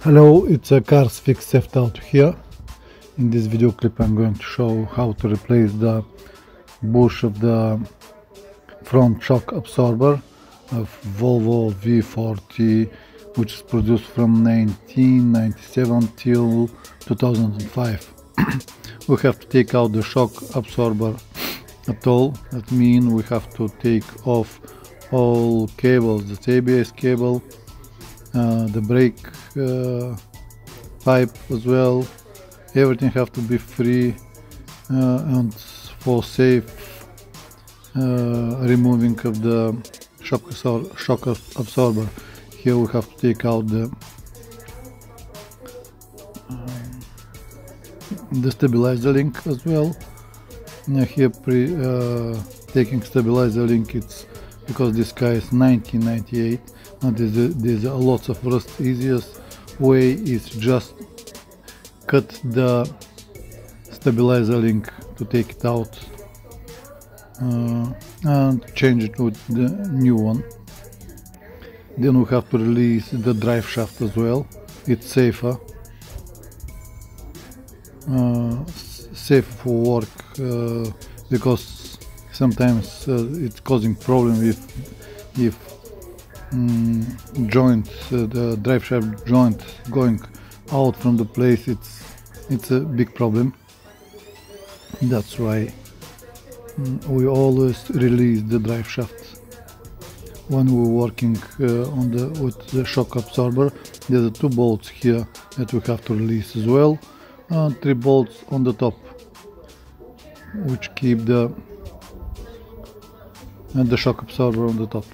Hello, it's a Cars FIX Sevt AUTO here. In this video clip I'm going to show how to replace the bush of the front shock absorber of Volvo V40, which is produced from 1997 till 2005. We have to take out the shock absorber at all. That means we have to take off all cables, the ABS cable, the brake pipe as well. Everything have to be free, and for safe removing of the shock absorber. Here we have to take out the stabilizer link as well. Here taking stabilizer link, it's because this car is 1998 and there's lots of rust. Easiest way is just cut the stabilizer link to take it out and change it with the new one. Then we have to release the drive shaft as well. It's safer, safe for work, because sometimes it's causing problem if joint, the drive shaft joint going out from the place. It's a big problem. That's why we always release the drive shaft when we're working with the shock absorber. There's the 2 bolts here that we have to release as well, and 3 bolts on the top, which keep the shock absorber on the top.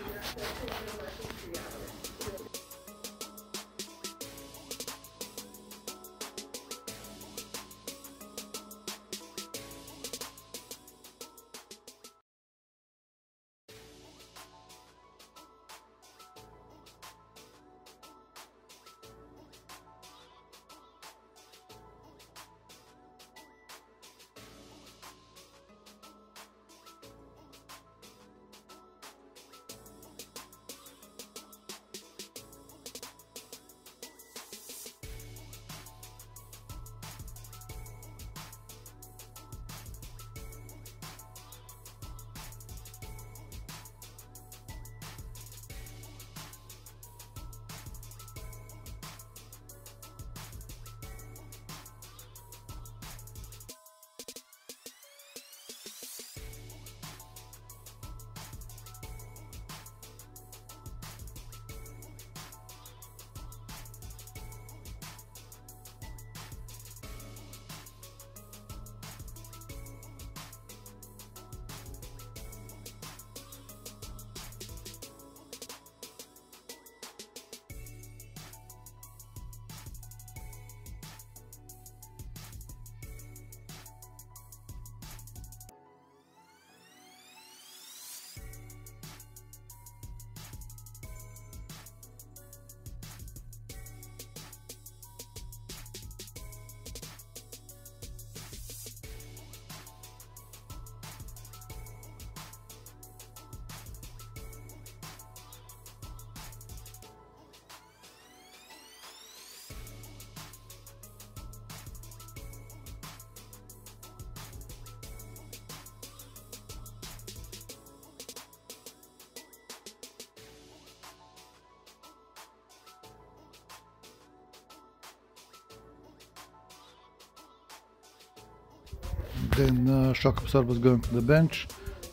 Then shock absorber is going to the bench.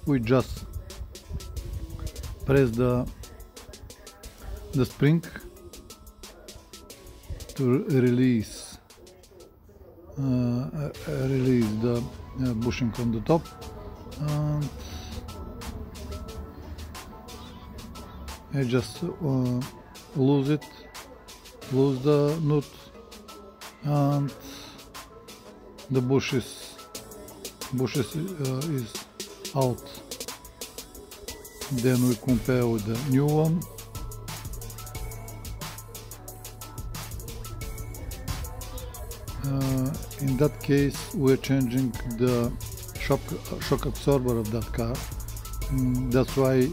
We just press the spring to release the bushing on the top, and I just lose the nut, and the bush is out. Then we compare with the new one. In that case we're changing the shock absorber of that car. That's why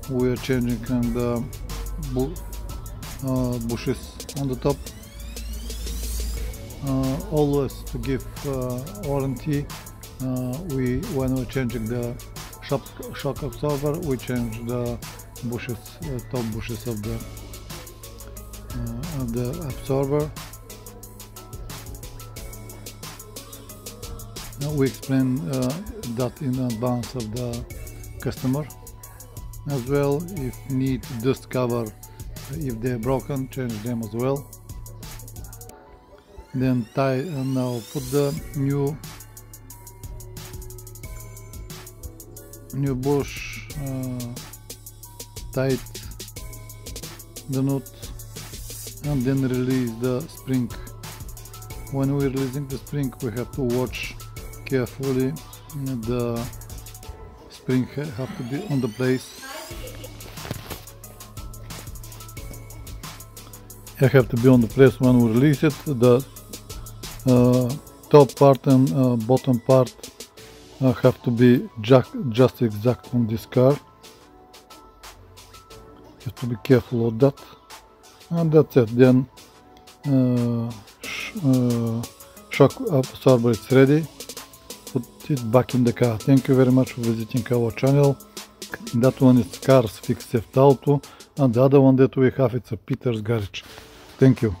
we're changing the bushes on the top. always to give warranty. When we're changing the shock absorber, we change the bushes, top bushes of the absorber. We explain that in advance of the customer. As well, if need dust cover, if they're broken, change them as well. Then tie, now put the new bush, tight the nut, and then release the spring. When we're releasing the spring, we have to watch carefully. The spring have to be on the place. It have to be on the place when we release it. The top part and bottom part have to be just exact on this car. You have to be careful of that. And that's it. Then shock absorber is ready. Put it back in the car. Thank you very much for visiting our channel. That one is Cars FIX Sevt AUTO, and the other one that we have, it's a Peter's garage. Thank you.